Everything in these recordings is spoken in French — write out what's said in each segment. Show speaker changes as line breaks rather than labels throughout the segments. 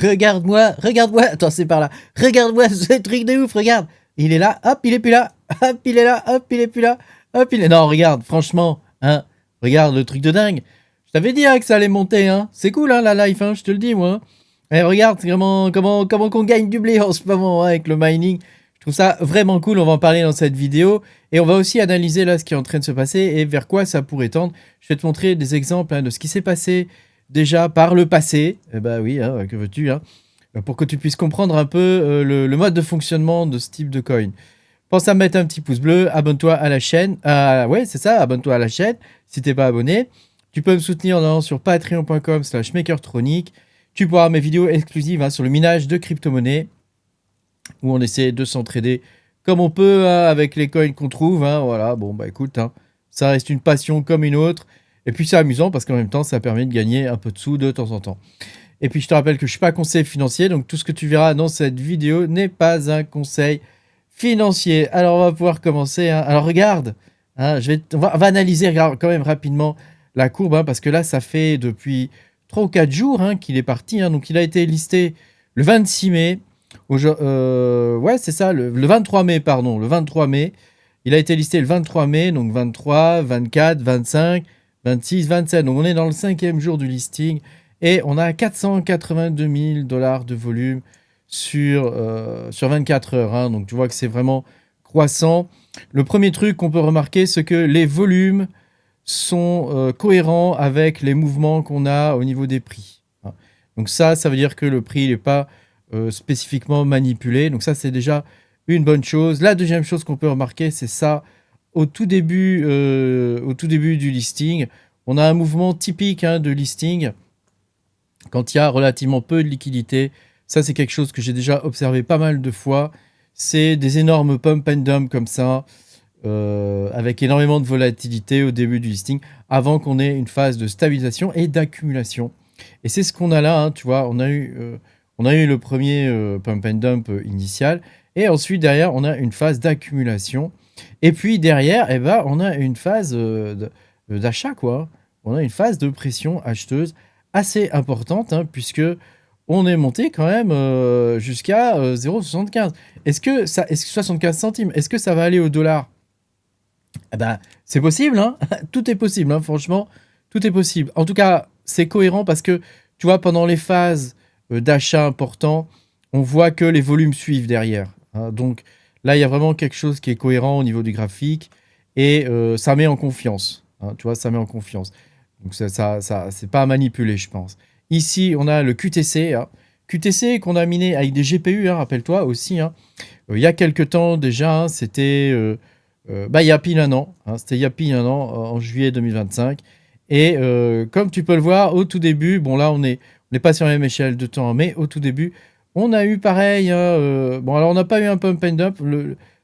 Regarde-moi, regarde-moi. Attends, c'est par là. Regarde-moi ce truc de ouf, regarde. Il est là, hop, il est plus là. Hop, il est là, hop, il est plus là. Hop, il est... Non, regarde, franchement, hein. Regarde le truc de dingue. Je t'avais dit hein, que ça allait monter, hein. C'est cool, hein, la life, hein, je te le dis, moi. Et regarde comment qu'on gagne du blé en ce moment hein, avec le mining. Je trouve ça vraiment cool, on va en parler dans cette vidéo. Et on va aussi analyser là ce qui est en train de se passer et vers quoi ça pourrait tendre. Je vais te montrer des exemples hein, de ce qui s'est passé déjà par le passé. Eh ben oui, hein, que veux-tu hein, pour que tu puisses comprendre un peu le mode de fonctionnement de ce type de coin. Pense à mettre un petit pouce bleu, abonne-toi à la chaîne. Ouais, c'est ça, abonne-toi à la chaîne si t'es pas abonné. Tu peux me soutenir en allant sur patreon.com/makertronic. Tu pourras mes vidéos exclusives hein, sur le minage de crypto-monnaies où on essaie de s'entraider comme on peut hein, avec les coins qu'on trouve. Hein, voilà, bon bah écoute, hein, ça reste une passion comme une autre. Et puis c'est amusant parce qu'en même temps, ça permet de gagner un peu de sous de temps en temps. Et puis je te rappelle que je ne suis pas conseiller financier, donc tout ce que tu verras dans cette vidéo n'est pas un conseil financier. Alors on va pouvoir commencer. Hein. Alors regarde, hein, on va analyser quand même rapidement la courbe, hein, parce que là ça fait depuis 3 ou 4 jours hein, qu'il est parti. Hein, donc il a été listé le 26 mai. Ouais c'est ça, le 23 mai, pardon, le 23 mai. Il a été listé le 23 mai, donc 23, 24, 25, 26, 27. Donc on est dans le 5e jour du listing. Et on a 482 000 $ de volume sur 24 heures. Hein. Donc tu vois que c'est vraiment croissant. Le premier truc qu'on peut remarquer, c'est que les volumes sont cohérents avec les mouvements qu'on a au niveau des prix. Hein. Donc ça veut dire que le prix n'est pas spécifiquement manipulé. Donc ça, c'est déjà une bonne chose. La deuxième chose qu'on peut remarquer, c'est ça. Au tout début du listing, on a un mouvement typique hein, de listing. Quand il y a relativement peu de liquidité, ça c'est quelque chose que j'ai déjà observé pas mal de fois. C'est des énormes pump and dump comme ça, avec énormément de volatilité au début du listing, avant qu'on ait une phase de stabilisation et d'accumulation. Et c'est ce qu'on a là, hein, tu vois, on a eu le premier pump and dump initial, et ensuite derrière on a une phase d'accumulation. Et puis derrière, eh ben, on a une phase d'achat, quoi. On a une phase de pression acheteuse assez importante, hein, puisque on est monté quand même jusqu'à 0,75. Est-ce que 75 centimes, est-ce que ça va aller au dollar? Eh ben, c'est possible, hein. Tout est possible, hein, franchement, tout est possible. En tout cas, c'est cohérent parce que, tu vois, pendant les phases d'achat importants, on voit que les volumes suivent derrière. Hein. Donc là, il y a vraiment quelque chose qui est cohérent au niveau du graphique et ça met en confiance. Hein, tu vois, ça met en confiance. Donc ça c'est pas à manipuler, je pense. Ici, on a le QTC. Hein. QTC qu'on a miné avec des GPU, hein, rappelle-toi aussi. Hein. Il y a quelques temps déjà, hein, c'était il y a pile un an. Hein, c'était il y a pile un an, en juillet 2025. Et comme tu peux le voir, au tout début, bon là, on n'est pas sur la même échelle de temps, mais au tout début, on a eu pareil. Hein, bon, alors on n'a pas eu un pump and dump.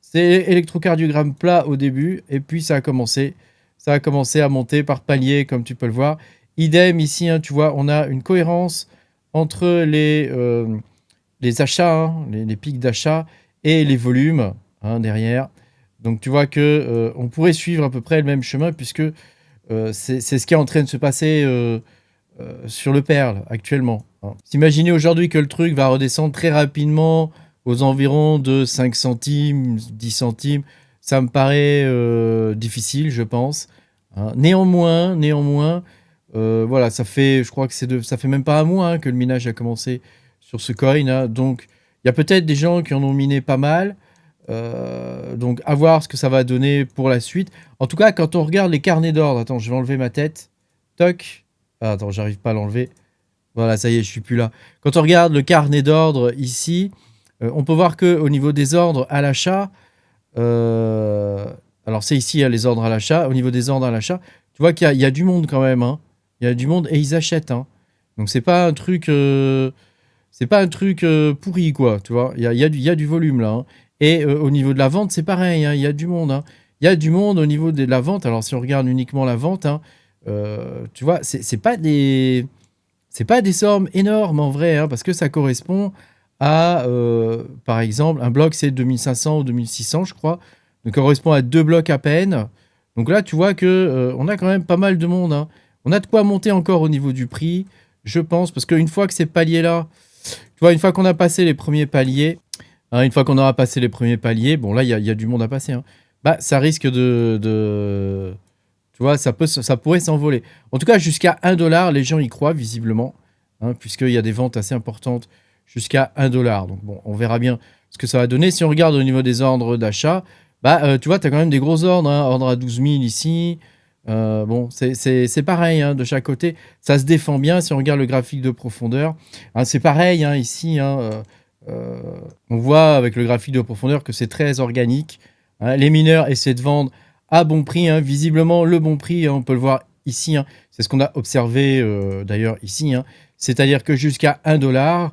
C'est électrocardiogramme plat au début, et puis ça a commencé. Ça a commencé à monter par palier, comme tu peux le voir. Idem ici, hein, tu vois, on a une cohérence entre les achats, hein, les pics d'achat et les volumes hein, derrière. Donc tu vois que on pourrait suivre à peu près le même chemin puisque c'est ce qui est en train de se passer sur le Perle actuellement. Hein. S'imaginer aujourd'hui que le truc va redescendre très rapidement aux environs de 5 centimes, 10 centimes, ça me paraît difficile, je pense. Hein. Néanmoins, voilà, je crois que ça fait même pas un mois hein, que le minage a commencé sur ce coin. Hein. Donc, il y a peut-être des gens qui en ont miné pas mal. Donc, à voir ce que ça va donner pour la suite. En tout cas, quand on regarde les carnets d'ordre, attends, je vais enlever ma tête. Toc. Ah, attends, j'arrive pas à l'enlever. Voilà, ça y est, je suis plus là. Quand on regarde le carnet d'ordre ici, on peut voir que au niveau des ordres à l'achat, alors c'est ici hein, les ordres à l'achat. Au niveau des ordres à l'achat, tu vois qu'il y a du monde quand même. Hein. Il y a du monde et ils achètent. Hein. Donc c'est pas un truc, pourri quoi. Tu vois, il y a du volume là. Hein. Et au niveau de la vente, c'est pareil. Hein. Il y a du monde. Hein. Il y a du monde au niveau de la vente. Alors si on regarde uniquement la vente, hein, tu vois, c'est pas des sommes énormes en vrai, hein, parce que ça correspond à, par exemple, un bloc c'est 2500 ou 2600, je crois. Donc ça correspond à 2 blocs à peine. Donc là, tu vois que on a quand même pas mal de monde. Hein. On a de quoi monter encore au niveau du prix, je pense, parce qu'une fois que ces paliers-là, Tu vois, une fois qu'on a passé les premiers paliers, une fois qu'on aura passé les premiers paliers, bon là, il y a du monde à passer, hein, bah, ça risque tu vois, ça pourrait s'envoler. En tout cas, jusqu'à 1 $, les gens y croient, visiblement, hein, puisqu'il y a des ventes assez importantes jusqu'à 1 $. Donc bon, on verra bien ce que ça va donner. Si on regarde au niveau des ordres d'achat, bah, tu vois, tu as quand même des gros ordres, hein, ordre à 12 000 ici. Bon, c'est pareil, hein, de chaque côté. Ça se défend bien si on regarde le graphique de profondeur. Hein, c'est pareil, hein, ici, hein, on voit avec le graphique de profondeur que c'est très organique. Hein, les mineurs essaient de vendre à bon prix, hein, visiblement le bon prix, hein, on peut le voir ici, hein, c'est ce qu'on a observé d'ailleurs ici, hein, c'est-à-dire que jusqu'à 1 $,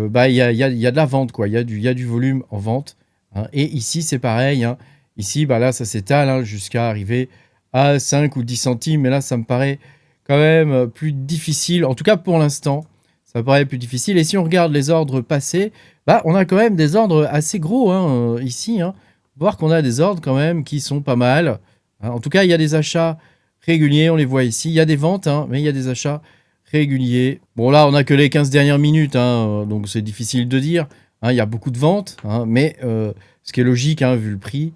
bah, y a de la vente, quoi, y a du volume en vente, hein, et ici c'est pareil, hein, ici bah, là ça s'étale, hein, jusqu'à arriver à 5 ou 10 centimes, mais là ça me paraît quand même plus difficile, en tout cas pour l'instant, ça me paraît plus difficile, et si on regarde les ordres passés, bah, on a quand même des ordres assez gros, hein, ici, hein, voir qu'on a des ordres quand même qui sont pas mal. Hein, en tout cas, il y a des achats réguliers, on les voit ici. Il y a des ventes, hein, mais il y a des achats réguliers. Bon, là, on n'a que les 15 dernières minutes, hein, donc c'est difficile de dire. Hein, il y a beaucoup de ventes, hein, mais ce qui est logique, hein, vu le prix.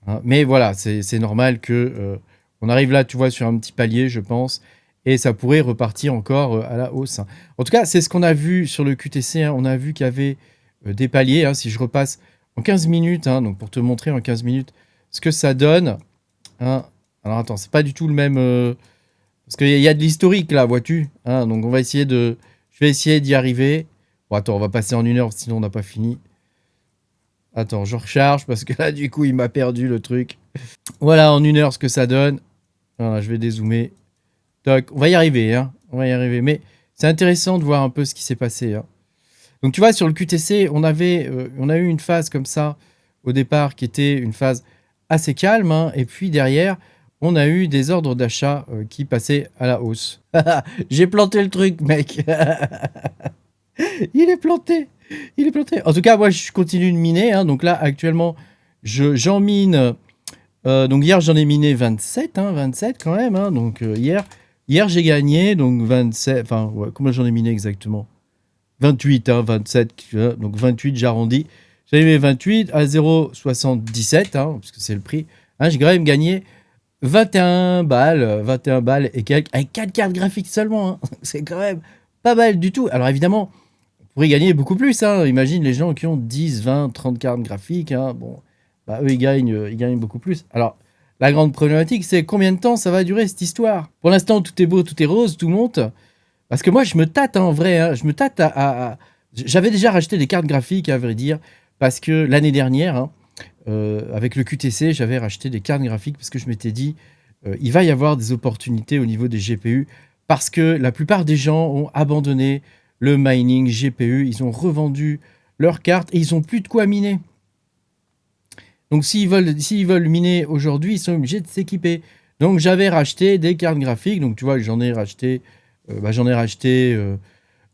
Hein, mais voilà, c'est normal que on arrive là, tu vois, sur un petit palier, je pense, et ça pourrait repartir encore à la hausse. Hein. En tout cas, c'est ce qu'on a vu sur le QTC. Hein, on a vu qu'il y avait des paliers. Hein, si je repasse en 15 minutes, hein, donc pour te montrer en 15 minutes ce que ça donne. Hein. Alors attends, c'est pas du tout le même... parce qu'il y a de l'historique là, vois-tu. Hein, donc on va essayer de... Je vais essayer d'y arriver. Bon, attends, on va passer en 1 heure, sinon on n'a pas fini. Attends, je recharge parce que là, du coup, il m'a perdu le truc. Voilà, en 1 heure, ce que ça donne. Voilà, je vais dézoomer. Toc, on va y arriver, hein. On va y arriver. Mais c'est intéressant de voir un peu ce qui s'est passé, hein. Donc tu vois, sur le QTC, on a eu une phase comme ça au départ qui était une phase assez calme, hein, et puis derrière, on a eu des ordres d'achat qui passaient à la hausse. J'ai planté le truc, mec. Il est planté. Il est planté. En tout cas, moi, je continue de miner. Hein, donc là, actuellement, j'en mine. Donc hier, j'en ai miné 27, hein, 27 quand même. Hein, donc hier j'ai gagné. Donc 27. Enfin, ouais, combien j'en ai miné exactement? 28, hein, 27, donc 28, j'arrondis. J'avais mis 28 à 0,77, hein, parce que c'est le prix. Hein, j'ai quand même gagné 21 balles et quelques, avec 4 cartes graphiques seulement. Hein. C'est quand même pas mal du tout. Alors évidemment, on pourrait gagner beaucoup plus. Hein. Imagine les gens qui ont 10, 20, 30 cartes graphiques. Hein. Bon, bah, eux, ils gagnent beaucoup plus. Alors, la grande problématique, c'est combien de temps ça va durer cette histoire? Pour l'instant, tout est beau, tout est rose, tout monte. Parce que moi, je me tâte, hein, en vrai. Hein, je me tâte J'avais déjà racheté des cartes graphiques, à vrai dire, parce que l'année dernière, hein, avec le QTC, j'avais racheté des cartes graphiques parce que je m'étais dit, il va y avoir des opportunités au niveau des GPU, parce que la plupart des gens ont abandonné le mining GPU, ils ont revendu leurs cartes et ils n'ont plus de quoi miner. Donc s'ils veulent miner aujourd'hui, ils sont obligés de s'équiper. Donc j'avais racheté des cartes graphiques, donc tu vois, j'en ai racheté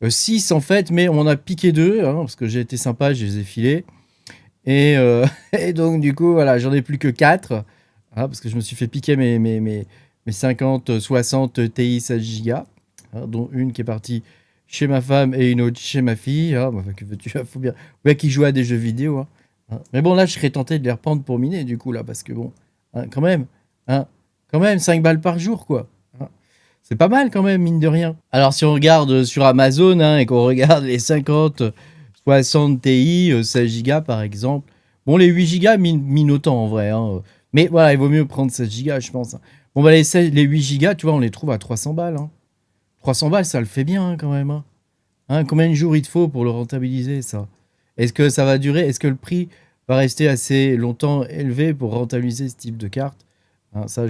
6 en fait, mais on en a piqué 2, hein, parce que j'ai été sympa, je les ai filés. Et, et donc du coup, voilà, j'en ai plus que 4, hein, parce que je me suis fait piquer mes 50, 60 Ti 16 Go, hein, dont une qui est partie chez ma femme et une autre chez ma fille. Hein, enfin, que veux-tu, faut bien qui joue à des jeux vidéo. Hein, hein. Mais bon, là, je serais tenté de les reprendre pour miner, du coup, là, parce que bon, hein, quand même, 5 balles par jour, quoi. C'est pas mal quand même, mine de rien. Alors si on regarde sur Amazon, hein, et qu'on regarde les 50, 60 Ti, 16 Go par exemple, bon les 8 Go minent autant en vrai, hein. Mais voilà, il vaut mieux prendre 16 Go je pense. Hein. Bon bah les 8 Go, tu vois, on les trouve à 300 balles. Hein. 300 balles, ça le fait bien hein, quand même. Hein. Hein, combien de jours il te faut pour le rentabiliser ça? Est-ce que ça va durer? Est-ce que le prix va rester assez longtemps élevé pour rentabiliser ce type de carte? Hein, ça,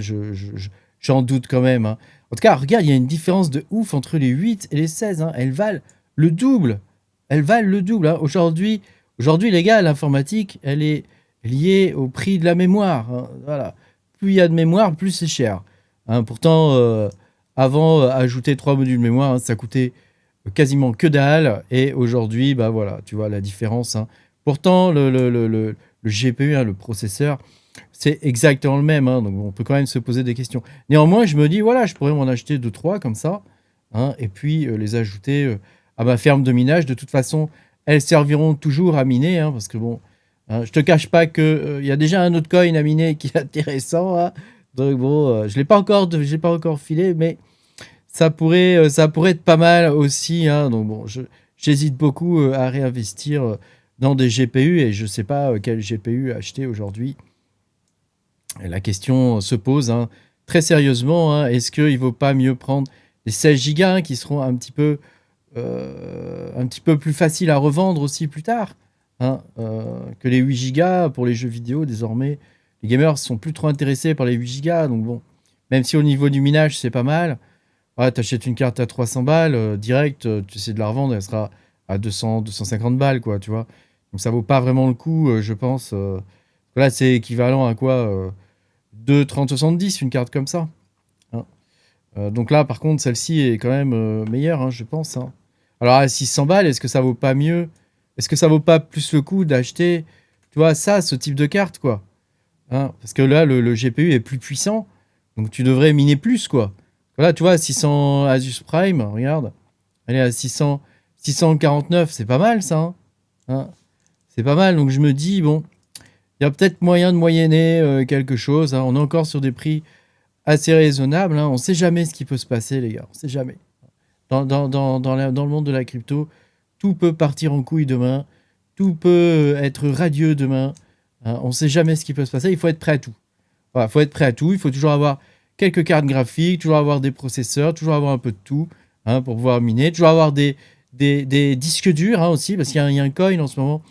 j'en doute quand même. Hein. En tout cas, regarde, il y a une différence de ouf entre les 8 et les 16. Hein. Elles valent le double. Elles valent le double. Hein. Aujourd'hui, les gars, l'informatique, elle est liée au prix de la mémoire. Hein. Voilà. Plus il y a de mémoire, plus c'est cher. Hein. Pourtant, avant, ajouter 3 modules mémoire, hein, ça coûtait quasiment que dalle. Et aujourd'hui, bah voilà, tu vois la différence. Hein. Pourtant, le GPU, hein, le processeur, c'est exactement le même, hein, donc on peut quand même se poser des questions. Néanmoins, je me dis, voilà, je pourrais m'en acheter 2-3 comme ça, hein, et puis les ajouter à ma ferme de minage. De toute façon, elles serviront toujours à miner, hein, parce que bon, hein, je te cache pas que y a déjà un autre coin à miner qui est intéressant, hein. Donc bon, je l'ai pas encore filé, mais ça pourrait être pas mal aussi, hein. Donc bon, j'hésite beaucoup à réinvestir dans des GPU et je sais pas quel GPU acheter aujourd'hui. Et la question se pose, hein, très sérieusement, hein, est-ce qu'il vaut pas mieux prendre des 16 Go hein, qui seront un petit peu plus faciles à revendre aussi plus tard, hein, que les 8 Go pour les jeux vidéo désormais. Les gamers sont plus trop intéressés par les 8 Go, donc bon, même si au niveau du minage c'est pas mal, ouais, t'achètes une carte à 300 balles, direct, tu essaies de la revendre, elle sera à 200, 250 balles, quoi, tu vois. Donc ça vaut pas vraiment le coup, je pense. Là, c'est équivalent à quoi 2,3070, une carte comme ça, hein. Donc là, par contre, celle-ci est quand même meilleure, hein, je pense, hein. Alors à 600 balles, est-ce que ça vaut pas mieux? Est-ce que ça vaut pas plus le coup d'acheter, tu vois, ça, ce type de carte, quoi, hein? Parce que là, le GPU est plus puissant, donc tu devrais miner plus, quoi. Voilà, tu vois, 600 Asus Prime, regarde. Elle est à 649, c'est pas mal, ça, hein. Hein, c'est pas mal, donc je me dis, bon, il y a peut-être moyen de moyenner quelque chose, hein. On est encore sur des prix assez raisonnables, hein. On sait jamais ce qui peut se passer, les gars. On sait jamais. Dans le monde de la crypto, tout peut partir en couille demain. Tout peut être radieux demain, hein. On sait jamais ce qui peut se passer. Il faut être prêt à tout. Voilà, faut être prêt à tout. Il faut toujours avoir quelques cartes graphiques, toujours avoir des processeurs, toujours avoir un peu de tout, hein, pour pouvoir miner. Toujours avoir des disques durs, hein, aussi, parce qu'il y a un coin en ce moment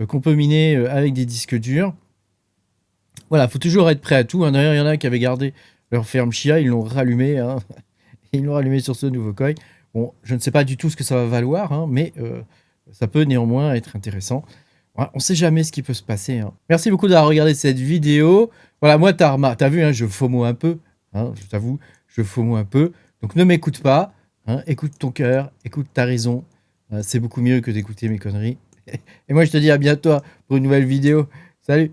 qu'on peut miner avec des disques durs. Voilà, faut toujours être prêt à tout, hein. D'ailleurs, il y en a qui avaient gardé leur ferme Chia, ils l'ont rallumé, hein. Ils l'ont rallumé sur ce nouveau coin. Bon, je ne sais pas du tout ce que ça va valoir, hein, mais ça peut néanmoins être intéressant. Voilà, on ne sait jamais ce qui peut se passer, hein. Merci beaucoup d'avoir regardé cette vidéo. Voilà, moi, t'as vu, hein, je FOMO un peu, hein, je t'avoue, je FOMO un peu. Donc ne m'écoute pas, hein, écoute ton cœur, écoute ta raison. C'est beaucoup mieux que d'écouter mes conneries. Et moi, je te dis à bientôt pour une nouvelle vidéo. Salut!